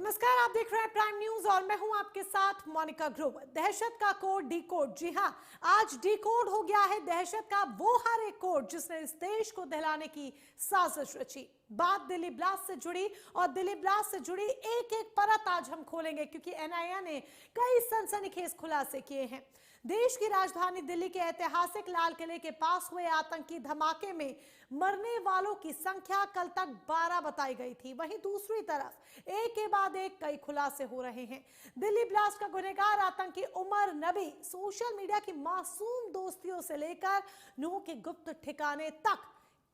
नमस्कार, आप देख रहे हैं प्राइम न्यूज और मैं हूं आपके साथ मोनिका ग्रोवर। दहशत का कोड डी कोड, जी हां, आज डी कोड हो गया है दहशत का वो हर एक कोड जिसने इस देश को दहलाने की साजिश रची। बात दिल्ली ब्लास्ट से जुड़ी और दिल्ली ब्लास्ट से जुड़ी एक एक परत आज हम खोलेंगे क्योंकि एनआईए ने कई सनसनीखेज खुलासे किए हैं। देश की राजधानी दिल्ली के ऐतिहासिक लाल किले के पास हुए आतंकी धमाके में मरने वालों की संख्या कल तक 12 बताई गई थी। वहीं दूसरी तरफ एक के बाद एक कई खुलासे हो रहे हैं। दिल्ली ब्लास्ट का गुनहगार आतंकी उमर नबी सोशल मीडिया की मासूम दोस्तियों से लेकर नूह के गुप्त ठिकाने तक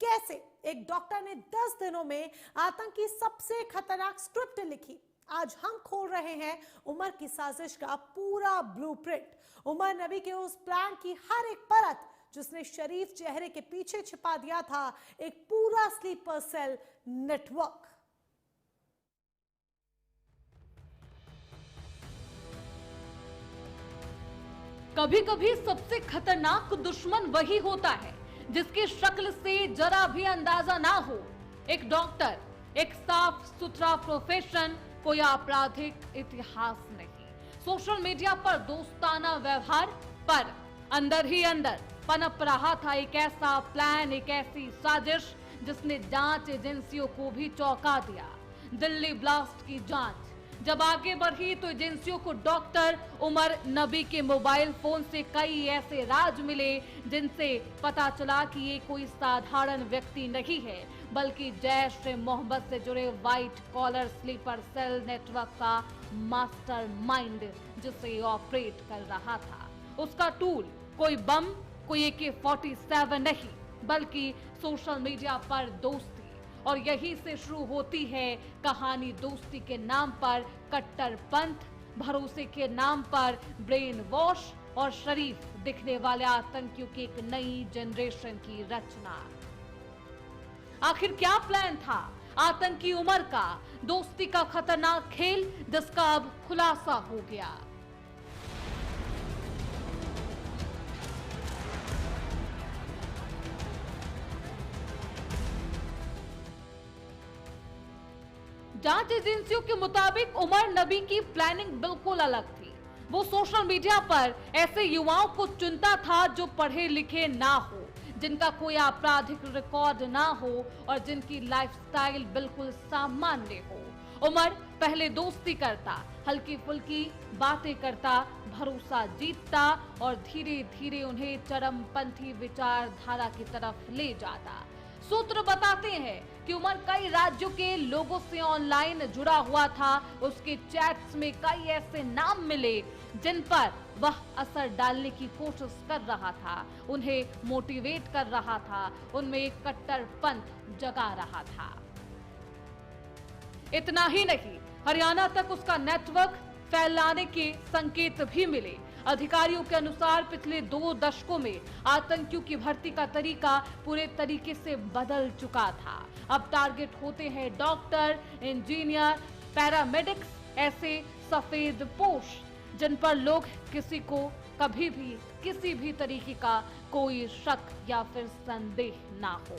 कैसे एक डॉक्टर ने 10 दिनों में आतंकी सबसे खतरनाक स्क्रिप्ट लिखी। आज हम खोल रहे हैं उमर की साजिश का पूरा ब्लूप्रिंट, उमर नबी के उस प्लान की हर एक परत जिसने शरीफ चेहरे के पीछे छिपा दिया था एक पूरा स्लीपर सेल नेटवर्क। कभी कभी सबसे खतरनाक दुश्मन वही होता है जिसकी शक्ल से जरा भी अंदाजा ना हो। एक डॉक्टर, एक साफ सुथरा प्रोफेशन, कोई आपराधिक इतिहास नहीं। सोशल मीडिया पर दोस्ताना व्यवहार, पर अंदर ही अंदर पनप रहा था एक ऐसा प्लान, एक ऐसी साजिश जिसने जांच एजेंसियों को भी चौंका दिया। दिल्ली ब्लास्ट की जांच जब आगे बढ़ी तो एजेंसियों को डॉक्टर उमर नबी के मोबाइल फोन से कई ऐसे राज मिले जिनसे पता चला कि ये कोई साधारण व्यक्ति नहीं है बल्कि जैश ए मोहम्मद से जुड़े white collar sleeper cell network का मास्टरमाइंड जिसे ऑपरेट कर रहा था। उसका टूल कोई बम, कोई AK-47 नहीं बल्कि सोशल मीडिया पर दोस्ती। और यही से शुरू होती है कहानी। दोस्ती के नाम पर कट्टरपंथ, भरोसे के नाम पर ब्रेन वॉश और शरीफ दिखने वाले आतंकियों की एक नई जनरेशन की रचना। आखिर क्या प्लान था आतंकी उमर का, दोस्ती का खतरनाक खेल जिसका अब खुलासा हो गया। जांच एजेंसियों के मुताबिक उमर नबी की प्लानिंग बिल्कुल अलग थी। वो सोशल मीडिया पर ऐसे युवाओं को चुनता था जो पढ़े लिखे ना हो, जिनका कोई आपराधिक रिकॉर्ड ना हो और जिनकी लाइफस्टाइल बिल्कुल सामान्य हो। उमर पहले दोस्ती करता, हल्की फुल्की बातें करता, भरोसा जीतता और धीरे धीरे उन्हें चरमपंथी विचारधारा की तरफ ले जाता। सूत्र बताते हैं कि उमर कई राज्यों के लोगों से ऑनलाइन जुड़ा हुआ था। उसके चैट्स में कई ऐसे नाम मिले जिन पर वह असर डालने की कोशिश कर रहा था, उन्हें मोटिवेट कर रहा था, उनमें एक कट्टरपंथ जगा रहा था। इतना ही नहीं, हरियाणा तक उसका नेटवर्क फैलाने के संकेत भी मिले। अधिकारियों के अनुसार पिछले 2 दशकों में आतंकियों की भर्ती का तरीका पूरे तरीके से बदल चुका था। अब टारगेट होते हैं डॉक्टर, इंजीनियर, पैरामेडिक्स, ऐसे सफेद पोश जिन पर लोग किसी को कभी भी किसी भी तरीके का कोई शक या फिर संदेह ना हो।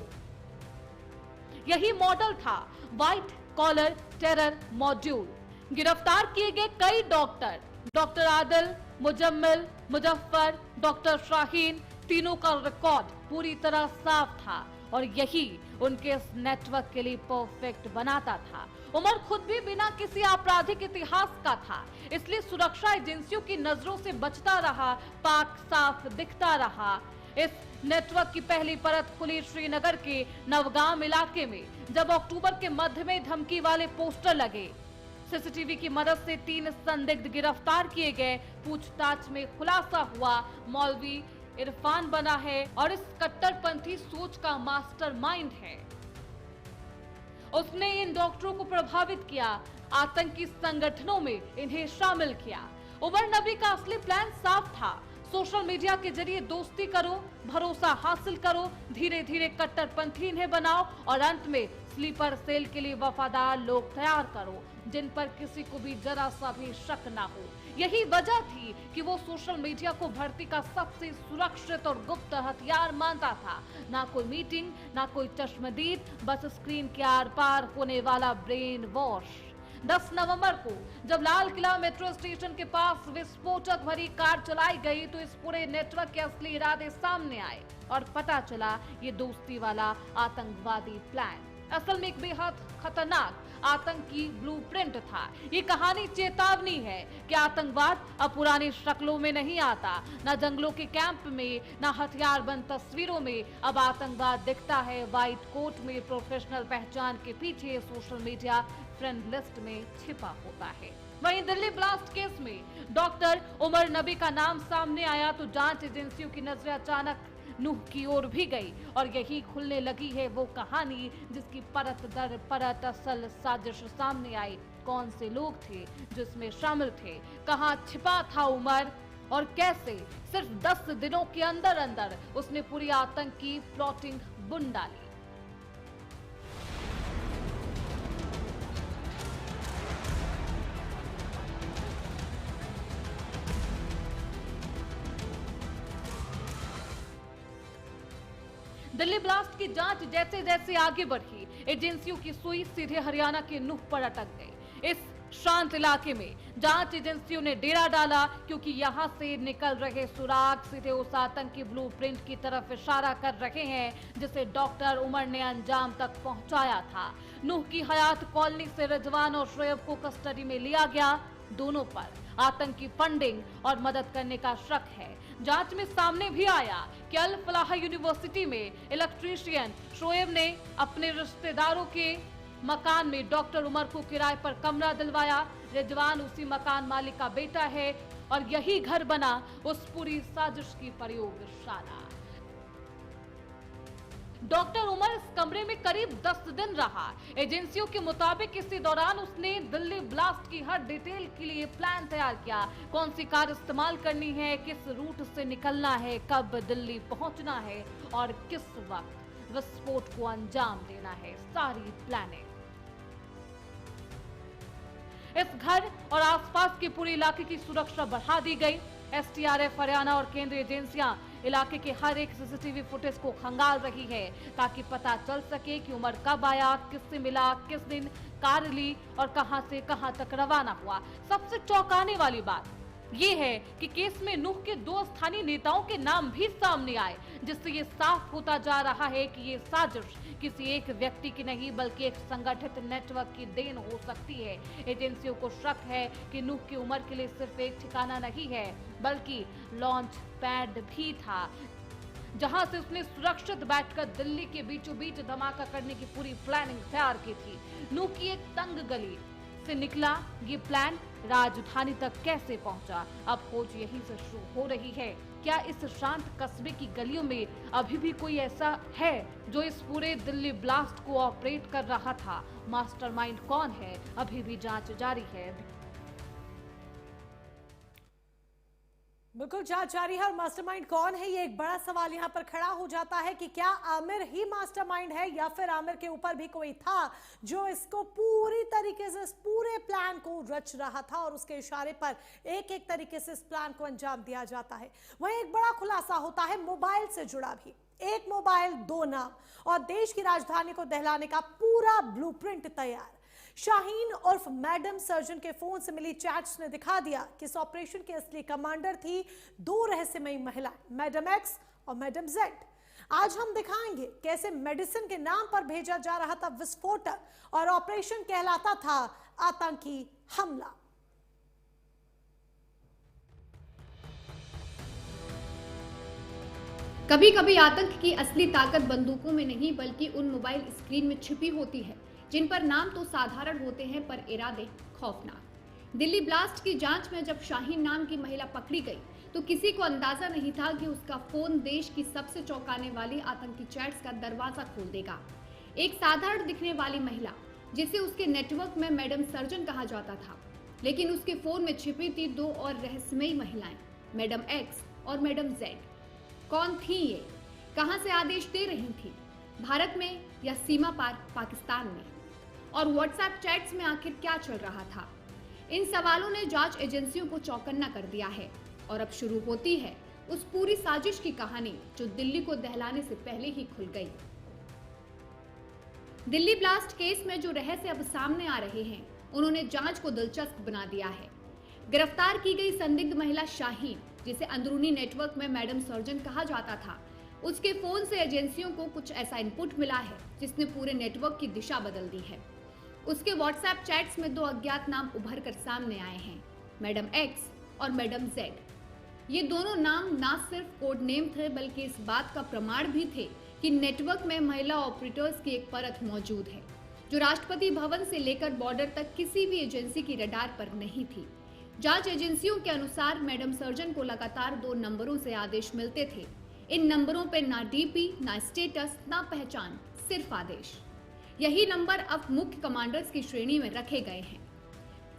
यही मॉडल था व्हाइट कॉलर टेरर मॉड्यूल। गिरफ्तार किए गए कई डॉक्टर आदिल, मुजम्मिल, मुजफ्फर, डॉक्टर शाहीन, तीनों का रिकॉर्ड पूरी तरह साफ था और यही उनके इस नेटवर्क के लिए परफेक्ट बनाता था। उमर खुद भी बिना किसी आपराधिक इतिहास का था, इसलिए सुरक्षा एजेंसियों की नजरों से बचता रहा, पाक साफ दिखता रहा। इस नेटवर्क की पहली परत खुली श्रीनगर के नवगाम इलाके में जब अक्टूबर के मध्य में धमकी वाले पोस्टर लगे। सीसीटीवी की मदद से 3 संदिग्ध गिरफ्तार किए गए। पूछताछ में खुलासा हुआ मौलवी इरफान बना है और इस कट्टरपंथी सोच का मास्टरमाइंड है। उसने इन डॉक्टरों को प्रभावित किया, आतंकी संगठनों में इन्हें शामिल किया। उमर नबी का असली प्लान साफ था, सोशल मीडिया के जरिए दोस्ती करो, भरोसा हासिल करो, धीरे धीरे कट्टरपंथी इन्हें बनाओ और अंत में स्लीपर सेल के लिए वफादार लोग तैयार करो जिन पर किसी को भी जरा सा भी शक ना हो। यही वजह थी कि वो सोशल मीडिया को भर्ती का सबसे सुरक्षित और गुप्त हथियार मानता था। ना कोई मीटिंग, ना कोई चश्मदीद, बस स्क्रीन के आर पार होने वाला ब्रेन वॉश। 10 नवंबर को जब लाल किला मेट्रो स्टेशन के पास विस्फोटक भरी कार चलाई गई तो इस पूरे नेटवर्क के असली इरादे सामने आए और पता चला ये दोस्ती वाला आतंकवादी प्लान असल में एक बेहद खतरनाक आतंकी ब्लूप्रिंट था। ये कहानी चेतावनी है कि आतंकवाद अब पुरानी शक्लों में नहीं आता, न जंगलों के कैंप में, न हथियारबंद तस्वीरों में। अब आतंकवाद दिखता है व्हाइट कोट में, प्रोफेशनल पहचान के पीछे, सोशल मीडिया फ्रेंड लिस्ट में छिपा होता है। वहीं दिल्ली ब्लास्ट केस में डॉक्टर उमर नबी का नाम सामने आया तो जांच एजेंसियों की नजरें अचानक नूह की ओर भी गई और यही खुलने लगी है वो कहानी जिसकी परत दर परत असल साजिश सामने आई। कौन से लोग थे जो इसमें शामिल थे, कहां छिपा था उमर और कैसे सिर्फ 10 दिनों के अंदर अंदर उसने पूरी आतंकी प्लॉटिंग बुन डाली। दिल्ली ब्लास्ट की जांच जैसे जैसे आगे बढ़ी, एजेंसियों की सुई सीधे हरियाणा के नूह पर अटक गई। इस शांत इलाके में जांच एजेंसियों ने डेरा डाला क्योंकि यहां से निकल रहे सुराग सीधे उस आतंकी ब्लूप्रिंट की तरफ इशारा कर रहे हैं जिसे डॉक्टर उमर ने अंजाम तक पहुंचाया था। नूह की हयात कॉलोनी से रिजवान और शोएब को कस्टडी में लिया गया। दोनों पर आतंकी फंडिंग और मदद करने का शक है। जांच में सामने भी आया कि अल फलाह यूनिवर्सिटी में इलेक्ट्रीशियन शोएब ने अपने रिश्तेदारों के मकान में डॉक्टर उमर को किराए पर कमरा दिलवाया। रिजवान उसी मकान मालिक का बेटा है और यही घर बना उस पूरी साजिश की प्रयोगशाला। डॉक्टर उमर इस कमरे में करीब 10 दिन रहा। एजेंसियों के मुताबिक इसी दौरान उसने दिल्ली ब्लास्ट की हर डिटेल के लिए प्लान तैयार किया। कौन सी कार इस्तेमाल करनी है, किस रूट से निकलना है, कब दिल्ली पहुंचना है और किस वक्त विस्फोट को अंजाम देना है, सारी प्लानिंग। इस घर और आसपास के पूरे इलाके की सुरक्षा बढ़ा दी गई। एसटीआरएफ हरियाणा और केंद्रीय एजेंसियां इलाके के हर एक सीसीटीवी फुटेज को खंगाल रही है ताकि पता चल सके कि उमर कब आया, किससे मिला, किस दिन कार ली और कहां से कहां तक रवाना हुआ। सबसे चौंकाने वाली बात यह है कि केस में नूह के 2 स्थानीय नेताओं के नाम भी सामने आए, जिससे ये साफ होता जा रहा है कि ये साजिश किसी एक व्यक्ति की नहीं बल्कि एक संगठित नेटवर्क की देन हो सकती है। एजेंसियों को शक है कि नूह की उम्र के लिए सिर्फ एक ठिकाना नहीं है बल्कि लॉन्च पैड भी था जहां से उसने सुरक्षित बैठकर दिल्ली के बीचों बीच धमाका करने की पूरी प्लानिंग तैयार की थी। नूह की एक तंग गली से निकला ये प्लान राजधानी तक कैसे पहुंचा, अब खोज यहीं से शुरू हो रही है। क्या इस शांत कस्बे की गलियों में अभी भी कोई ऐसा है जो इस पूरे दिल्ली ब्लास्ट को ऑपरेट कर रहा था? मास्टरमाइंड कौन है, अभी भी जांच जारी है। बिल्कुल जांच जारी है और मास्टरमाइंड कौन है ये एक बड़ा सवाल यहाँ पर खड़ा हो जाता है कि क्या आमिर ही मास्टरमाइंड है या फिर आमिर के ऊपर भी कोई था जो इसको पूरी तरीके से इस पूरे प्लान को रच रहा था और उसके इशारे पर एक एक तरीके से इस प्लान को अंजाम दिया जाता है। वहीं एक बड़ा खुलासा होता है मोबाइल से जुड़ा भी। एक मोबाइल, 2 नाम और देश की राजधानी को दहलाने का पूरा ब्लूप्रिंट तैयार। शाहीन उर्फ मैडम सर्जन के फोन से मिली चैट्स ने दिखा दिया कि इस ऑपरेशन की असली कमांडर थी 2 रहस्यमयी महिलाएं, मैडम एक्स और मैडम जेड। आज हम दिखाएंगे कैसे मेडिसिन के नाम पर भेजा जा रहा था विस्फोटक और ऑपरेशन कहलाता था आतंकी हमला। कभी कभी आतंक की असली ताकत बंदूकों में नहीं बल्कि उन मोबाइल स्क्रीन में छिपी होती है जिन पर नाम तो साधारण होते हैं पर इरादे खौफनाक। दिल्ली ब्लास्ट की जांच में जब शाहीन नाम की महिला पकड़ी गई तो किसी को अंदाजा नहीं था कि उसका फोन देश की सबसे चौंकाने वाली आतंकी चैट्स का दरवाजा खोल देगा। एक साधारण दिखने वाली महिला जिसे उसके नेटवर्क में मैडम सर्जन कहा जाता था, लेकिन उसके फोन में छिपी थी 2 और रहस्यमयी महिलाएं, मैडम एक्स और मैडम जेड। कौन थी ये, कहां से आदेश दे रही थी, भारत में या सीमा पार पाकिस्तान में, और व्हाट्सएप चैट्स में आखिर क्या चल रहा था? इन सवालों ने जांच एजेंसियों को चौकन्ना कर दिया है और अब शुरू होती है उस पूरी साजिश की कहानी जो दिल्ली को दहलाने से पहले ही खुल गई। दिल्ली ब्लास्ट केस में जो रहस्य अब सामने आ रहे हैं, उन्होंने जांच को दिलचस्प बना दिया है। गिरफ्तार की गई संदिग्ध महिला शाहीन, जिसे अंदरूनी नेटवर्क में मैडम सर्जन कहा जाता था, उसके फोन से एजेंसियों को कुछ ऐसा इनपुट मिला है जिसने पूरे नेटवर्क की दिशा बदल दी है। उसके व्हाट्सएप चैट्स में 2 अज्ञात नाम उभर कर सामने आए हैं, मैडम एक्स और मैडम जेड। ये दोनों नाम ना सिर्फ कोड नेम थे, बल्कि इस बात का प्रमाण भी थे कि नेटवर्क में महिला ऑपरेटर्स की एक परत मौजूद है, जो राष्ट्रपति भवन से लेकर बॉर्डर तक किसी भी एजेंसी की रडार पर नहीं थी। जांच एजेंसियों के अनुसार मैडम सर्जन को लगातार 2 नंबरों से आदेश मिलते थे। इन नंबरों पे ना डीपी, ना स्टेटस, ना पहचान, सिर्फ आदेश। यही नंबर अब मुख्य कमांडर्स की श्रेणी में रखे गए हैं।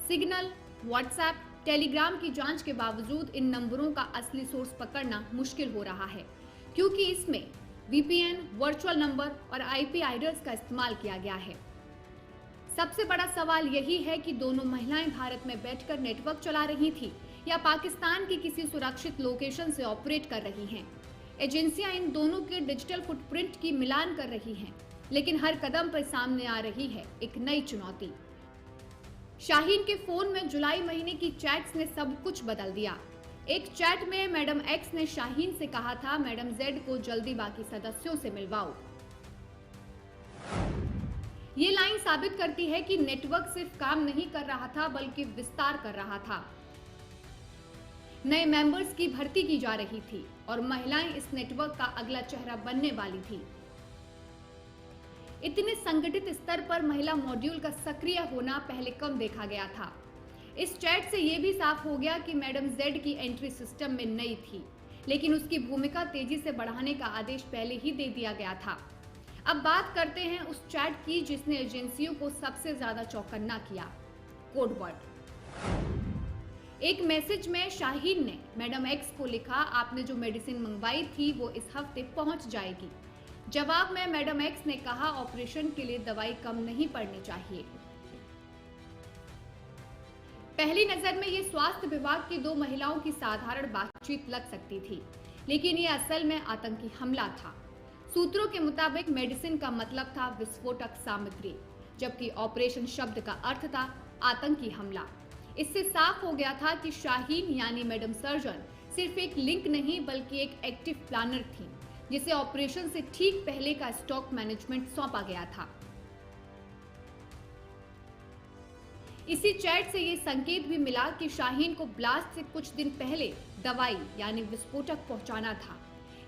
सिग्नल, व्हाट्सएप, टेलीग्राम की जांच के बावजूद इन नंबरों का असली सोर्स पकड़ना मुश्किल हो रहा है, क्योंकि इसमें VPN, वर्चुअल नंबर और IP एड्रेस का इस्तेमाल किया गया है। सबसे बड़ा सवाल यही है कि दोनों महिलाएं भारत में बैठकर नेटवर्क चला रही थी या पाकिस्तान की किसी सुरक्षित लोकेशन से ऑपरेट कर रही हैं। एजेंसियां इन दोनों के डिजिटल फुटप्रिंट की मिलान कर रही हैं, लेकिन हर कदम पर सामने आ रही है एक नई चुनौती। शाहीन के फोन में जुलाई महीने की चैट्स ने सब कुछ बदल दिया। एक चैट में मैडम एक्स ने शाहीन से कहा था, मैडम जेड को जल्दी बाकी सदस्यों से मिलवाओ। ये लाइन साबित करती है कि नेटवर्क सिर्फ काम नहीं कर रहा था, बल्कि विस्तार कर रहा था। नए मेंबर्स की भर्ती की जा रही थी और महिलाएं इस नेटवर्क का अगला चेहरा बनने वाली थी। इतने संगठित स्तर पर महिला मॉड्यूल का सक्रिय होना पहले कम देखा गया था। इस चैट से यह भी साफ हो गया कि मैडम जेड की एंट्री सिस्टम में नई थी, लेकिन उसकी भूमिका तेजी से बढ़ाने का आदेश पहले ही दे दिया गया था। अब बात करते हैं उस चैट की जिसने एजेंसियों को सबसे ज्यादा चौकन्ना किया, कोडवर्ड। एक मैसेज में शाहीन ने मैडम एक्स को लिखा, आपने जो मेडिसिन मंगवाई थी वो इस हफ्ते पहुंच जाएगी। जवाब में मैडम एक्स ने कहा, ऑपरेशन के लिए दवाई कम नहीं पड़नी चाहिए। पहली नजर में ये स्वास्थ्य विभाग की 2 महिलाओं की साधारण बातचीत लग सकती थी, लेकिन ये असल में आतंकी हमला था। सूत्रों के मुताबिक मेडिसिन का मतलब था विस्फोटक सामग्री, जबकि ऑपरेशन शब्द का अर्थ था आतंकी हमला। इससे साफ हो गया था कि शाहीन यानी मैडम सर्जन सिर्फ एक लिंक नहीं, बल्कि एक एक्टिव प्लानर थी, जिसे ऑपरेशन से ठीक पहले का स्टॉक मैनेजमेंट सौंपा गया था। इसी चैट से ये संकेत भी मिला कि शाहीन को ब्लास्ट से कुछ दिन पहले दवाई यानी विस्फोटक पहुंचाना था।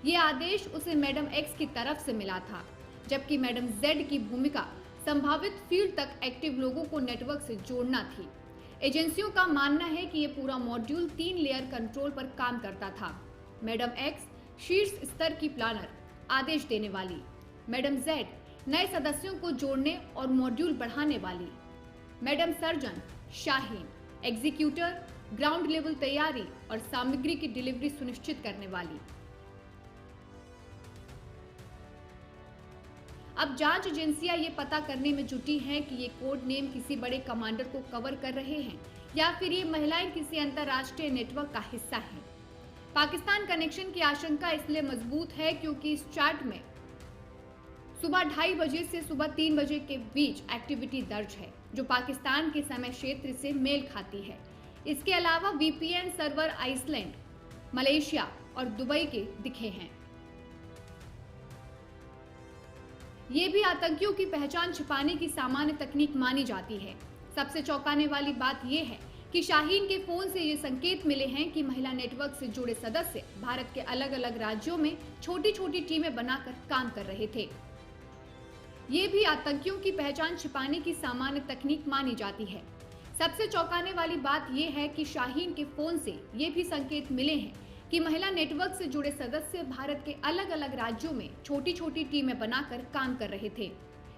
ये आदेश उसे मैडम एक्स की तरफ से मिला था, जबकि मैडम जेड की भूमिका संभावित फील्ड तक एक्टिव लोगों को नेटवर्क से जोड़ना थी। एजेंसियों का मानना है कि ये पूरा मॉड्यूल 3 लेयर कंट्रोल पर काम करता था। मैडम एक्स शीर्ष स्तर की प्लानर, आदेश देने वाली। मैडम जेड नए सदस्यों को जोड़ने और मॉड्यूल बढ़ाने वाली। Madam surgeon Shaheen executor, ground level तैयारी और सामग्री की डिलीवरी सुनिश्चित करने वाली। अब जांच एजेंसियां ये पता करने में जुटी हैं कि ये कोड नेम किसी बड़े कमांडर को कवर कर रहे हैं या फिर ये महिलाएं किसी अंतर्राष्ट्रीय नेटवर्क का हिस्सा हैं। पाकिस्तान कनेक्शन की आशंका इसलिए मजबूत है क्योंकि इस चैट में सुबह 2:30 बजे से सुबह 3 बजे के बीच एक्टिविटी दर्ज है, जो पाकिस्तान के समय क्षेत्र से मेल खाती है। इसके अलावा VPN सर्वर आइसलैंड, मलेशिया और दुबई के दिखे हैं। ये भी आतंकियों की पहचान छिपाने की सामान्य तकनीक मानी जाती है। सबसे चौंकाने वाली बात यह है कि शाहीन के फोन से ये संकेत मिले हैं कि महिला नेटवर्क से जुड़े सदस्य भारत के अलग अलग राज्यों में छोटी छोटी टीमें बनाकर काम कर रहे थे। ये भी आतंकियों की पहचान छिपाने की सामान्य तकनीक मानी जाती है। सबसे चौंकाने वाली बात यह है कि शाहीन के फोन से ये भी संकेत मिले हैं कि महिला नेटवर्क से जुड़े सदस्य भारत के अलग अलग राज्यों में छोटी छोटी टीमें बनाकर काम कर रहे थे।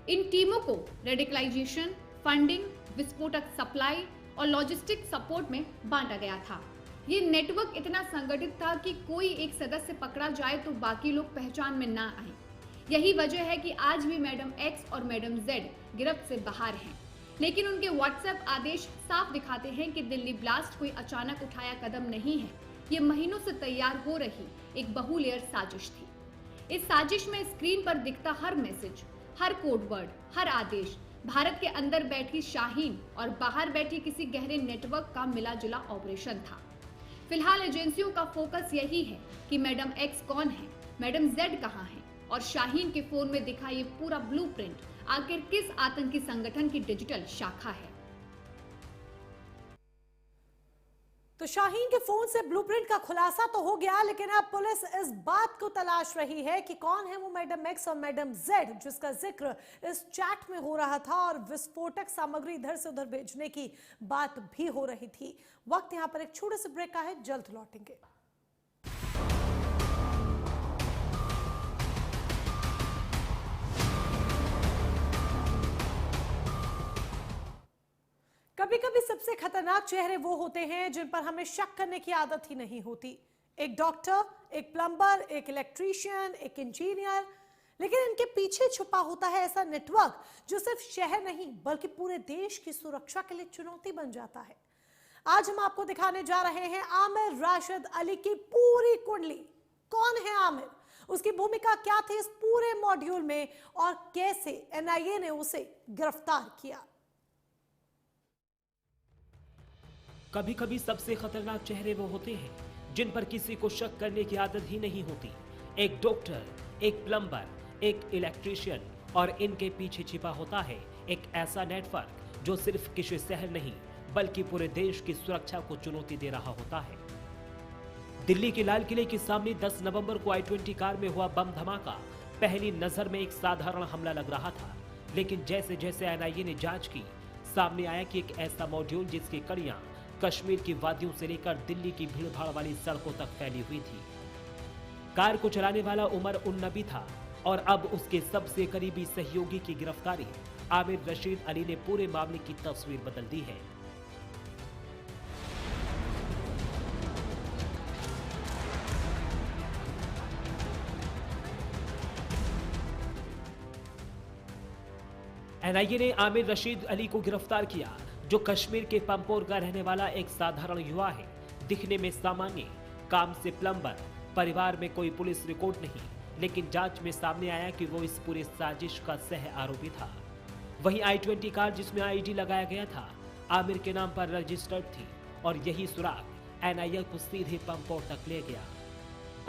इन टीमों को रेडिकलाइजेशन, फंडिंग, विस्फोटक सप्लाई और लॉजिस्टिक सपोर्ट में बांटा गया था। ये नेटवर्क इतना संगठित था कि कोई एक सदस्य पकड़ा जाए तो बाकी लोग पहचान में ना आए। यही वजह है कि आज भी मैडम एक्स और मैडम जेड गिरफ्त से बाहर हैं, लेकिन उनके व्हाट्सएप आदेश साफ दिखाते हैं कि दिल्ली ब्लास्ट कोई अचानक उठाया कदम नहीं है। ये महीनों से तैयार हो रही एक बहुलेयर साजिश थी। इस साजिश में स्क्रीन पर दिखता हर मैसेज हर कोड वर्ड, हर आदेश भारत के अंदर बैठी शाहीन और बाहर बैठी किसी गहरे नेटवर्क का मिला जुला ऑपरेशन था। फिलहाल एजेंसियों का फोकस यही है कि मैडम एक्स कौन है, मैडम जेड कहां है और शाहीन के फोन में दिखा ये पूरा ब्लूप्रिंट आखिर किस आतंकी संगठन की डिजिटल शाखा है। तो शाहीन के फोन से ब्लूप्रिंट का खुलासा तो हो गया, लेकिन अब पुलिस इस बात को तलाश रही है कि कौन है वो मैडम एक्स और मैडम जेड जिसका जिक्र इस चैट में हो रहा था और विस्फोटक सामग्री इधर से उधर भेजने की बात भी हो रही थी। वक्त यहां पर एक छोटे से ब्रेक का है, जल्द लौटेंगे। कभी कभी सबसे खतरनाक चेहरे वो होते हैं जिन पर हमें शक करने की आदत ही नहीं होती। एक डॉक्टर, एक प्लम्बर, एक इलेक्ट्रीशियन, एक इंजीनियर, लेकिन इनके पीछे छुपा होता है ऐसा नेटवर्क जो सिर्फ शहर नहीं बल्कि पूरे देश की सुरक्षा के लिए चुनौती बन जाता है। आज हम आपको दिखाने जा रहे हैं आमिर राशिद अली की पूरी कुंडली। कौन है आमिर, उसकी भूमिका क्या थी इस पूरे मॉड्यूल में और कैसे एनआईए ने उसे गिरफ्तार किया। कभी कभी सबसे खतरनाक चेहरे वो होते हैं जिन पर किसी को शक करने की आदत ही नहीं होती। एक डॉक्टर, एक प्लम्बर, एक इलेक्ट्रीशियन और इनके पीछे छिपा होता है एक ऐसा नेटवर्क जो सिर्फ किसी शहर नहीं बल्कि पूरे देश की सुरक्षा को चुनौती दे रहा होता है। दिल्ली के लाल किले के सामने 10 नवंबर को i20 कार में हुआ बम धमाका पहली नजर में एक साधारण हमला लग रहा था, लेकिन जैसे जैसे एनआईए ने जांच की, सामने आया कि एक ऐसा मॉड्यूल जिसकी कड़ियां कश्मीर की वादियों से लेकर दिल्ली की भीड़भाड़ वाली सड़कों तक फैली हुई थी। कार को चलाने वाला उमर उन नबी था और अब उसके सबसे करीबी सहयोगी की गिरफ्तारी आमिर रशीद अली ने पूरे मामले की तस्वीर बदल दी है। एनआईए ने आमिर रशीद अली को गिरफ्तार किया, जो कश्मीर के पंपोर का रहने वाला एक साधारण युवा है। दिखने में सामान्य, काम से प्लम्बर, परिवार में कोई पुलिस रिकॉर्ड नहीं, लेकिन जांच में सामने आया कि वो इस पूरी साजिश का सह आरोपी था। वही i20 कार जिसमें आईडी लगाया गया था आमिर के नाम पर रजिस्टर्ड थी और यही सुराग एनआईए को सीधे पंपोर तक ले गया।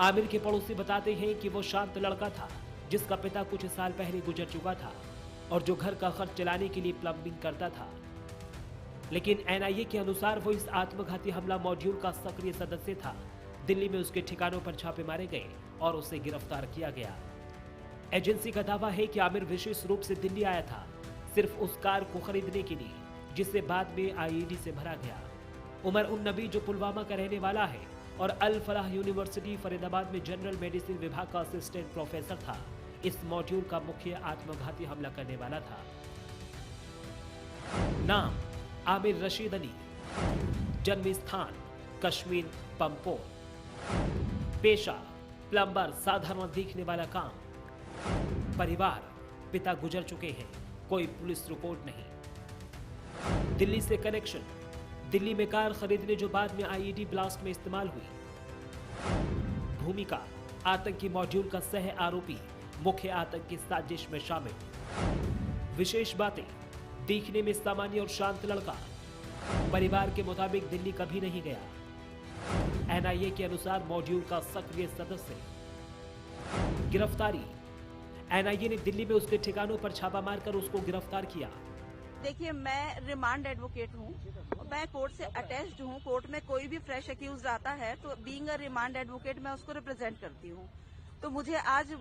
आमिर के पड़ोसी बताते हैं कि वो शांत लड़का था जिसका पिता कुछ साल पहले गुजर चुका था और जो घर का खर्च चलाने के लिए प्लम्बिंग करता था, लेकिन एनआईए के अनुसार वो इस आत्मघाती हमला मॉड्यूल का सक्रिय सदस्य था। दिल्ली में उसके ठिकानों पर छापे मारे गए और उसे गिरफ्तार किया गया। एजेंसी का दावा है कि आमिर विशेष रूप से दिल्ली आया था सिर्फ उस कार को खरीदने के लिए जिसे बाद में आईईडी से भरा गया। उमर उन नबी जो पुलवामा का रहने वाला है और अल फलाह यूनिवर्सिटी फरीदाबाद में जनरल मेडिसिन विभाग का असिस्टेंट प्रोफेसर था, इस मॉड्यूल का मुख्य आत्मघाती हमला करने वाला था। नाम आमिर रशीद अली, जन्म स्थान कश्मीर पंपोर, पेशा प्लम्बर, साधारण दिखने वाला काम, परिवार पिता गुजर चुके हैं, कोई पुलिस रिकॉर्ड नहीं। दिल्ली से कनेक्शन, दिल्ली में कार खरीदने जो बाद में आईईडी ब्लास्ट में इस्तेमाल हुई। भूमिका आतंकी मॉड्यूल का सह आरोपी, मुख्य आतंकी साजिश में शामिल। विशेष बातें, दिखने में सामान्य और शांत लड़का, परिवार के मुताबिक दिल्ली कभी नहीं गया। एनआईए के अनुसार मॉड्यूल का सक्रिय सदस्य। गिरफ्तारी, एनआईए ने दिल्ली में उसके ठिकानों पर छापा मारकर उसको गिरफ्तार किया। देखिए, मैं रिमांड एडवोकेट हूँ, मैं कोर्ट से अटैच्ड हूँ। कोर्ट में कोई भी फ्रेश अक्यूज आता है तो बीइंग अ रिमांड एडवोकेट मैं उसको रिप्रेजेंट करती हूँ। तो मुझे आज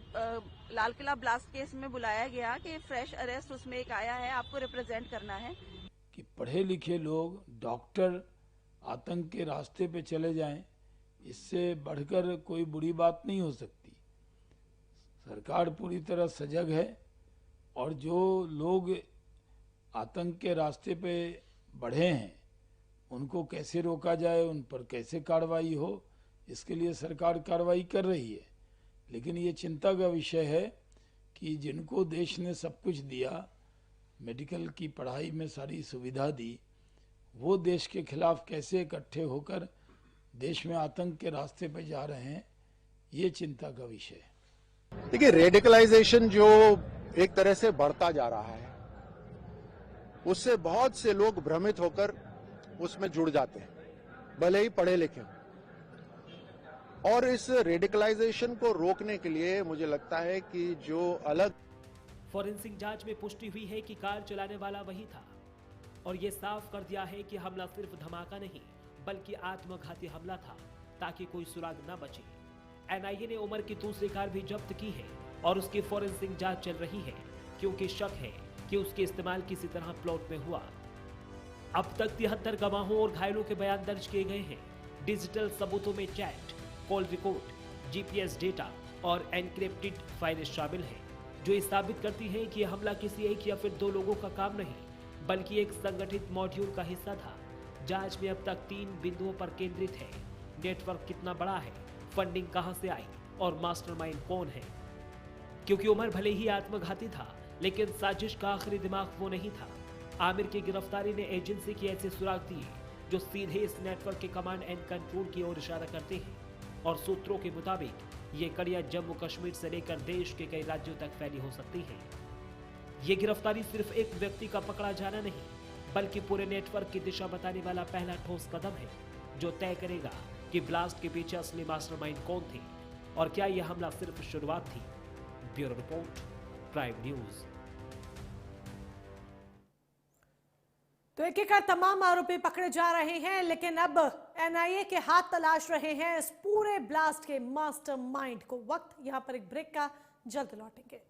लाल किला ब्लास्ट केस में बुलाया गया कि फ्रेश अरेस्ट उसमें एक आया है, आपको रिप्रेजेंट करना है। कि पढ़े लिखे लोग डॉक्टर आतंक के रास्ते पे चले जाएं, इससे बढ़कर कोई बुरी बात नहीं हो सकती। सरकार पूरी तरह सजग है और जो लोग आतंक के रास्ते पे बढ़े हैं उनको कैसे रोका जाए, उन पर कैसे कार्रवाई हो, इसके लिए सरकार कार्रवाई कर रही है। लेकिन ये चिंता का विषय है कि जिनको देश ने सब कुछ दिया, मेडिकल की पढ़ाई में सारी सुविधा दी, वो देश के खिलाफ कैसे इकट्ठे होकर देश में आतंक के रास्ते पे जा रहे हैं, ये चिंता का विषय है। देखिए, रेडिकलाइजेशन जो एक तरह से बढ़ता जा रहा है। उससे बहुत से लोग भ्रमित होकर उसमें जुड़ जाते हैं, भले ही पढ़े लिखे हों। और इस रेडिकलाइजेशन को रोकने के लिए मुझे लगता है कि जो अलग फॉरेंसिक जांच में पुष्टि हुई है कि कार चलाने वाला वही था और ये साफ कर दिया है कि हमला सिर्फ धमाका नहीं बल्कि आत्मघाती हमला था ताकि कोई सुराग न बचे। एनआईए ने उमर की दूसरी कार भी जब्त की है और उसकी फॉरेंसिक जांच चल रही है क्योंकि शक है कि उसके इस्तेमाल किसी तरह प्लॉट में हुआ। अब तक 73 गवाहों और घायलों के बयान दर्ज किए गए हैं। डिजिटल सबूतों में chat, call record, GPS data और एनक्रिप्टेड फाइलें शामिल हैं जो ये साबित करती हैं कि यह हमला किसी एक या फिर दो लोगों का काम नहीं बल्कि एक संगठित मॉड्यूल का हिस्सा था। जांच में अब तक 3 बिंदुओं पर केंद्रित है। नेटवर्क कितना बड़ा है, फंडिंग कहां से आई और मास्टरमाइंड कौन है। क्योंकि उमर भले ही आत्मघाती था लेकिन साजिश का आखिरी दिमाग वो नहीं था। आमिर की गिरफ्तारी ने एजेंसी की ऐसे सुराग दिए जो सीधे इस नेटवर्क के कमांड एंड कंट्रोल की ओर इशारा करते हैं और सूत्रों के मुताबिक ये कड़ियां जम्मू कश्मीर से लेकर देश के कई राज्यों तक फैली हो सकती है। ये गिरफ्तारी सिर्फ एक व्यक्ति का पकड़ा जाना नहीं बल्कि पूरे नेटवर्क की दिशा बताने वाला पहला ठोस कदम है जो तय करेगा कि ब्लास्ट के पीछे असली मास्टरमाइंड कौन थे और क्या यह हमला सिर्फ शुरुआत थी। Bureau report, prime news. तो एक एक तमाम आरोपी पकड़े जा रहे हैं लेकिन अब एनआईए के हाथ तलाश रहे हैं इस पूरे ब्लास्ट के मास्टरमाइंड को। वक्त यहां पर एक ब्रेक का, जल्द लौटेंगे।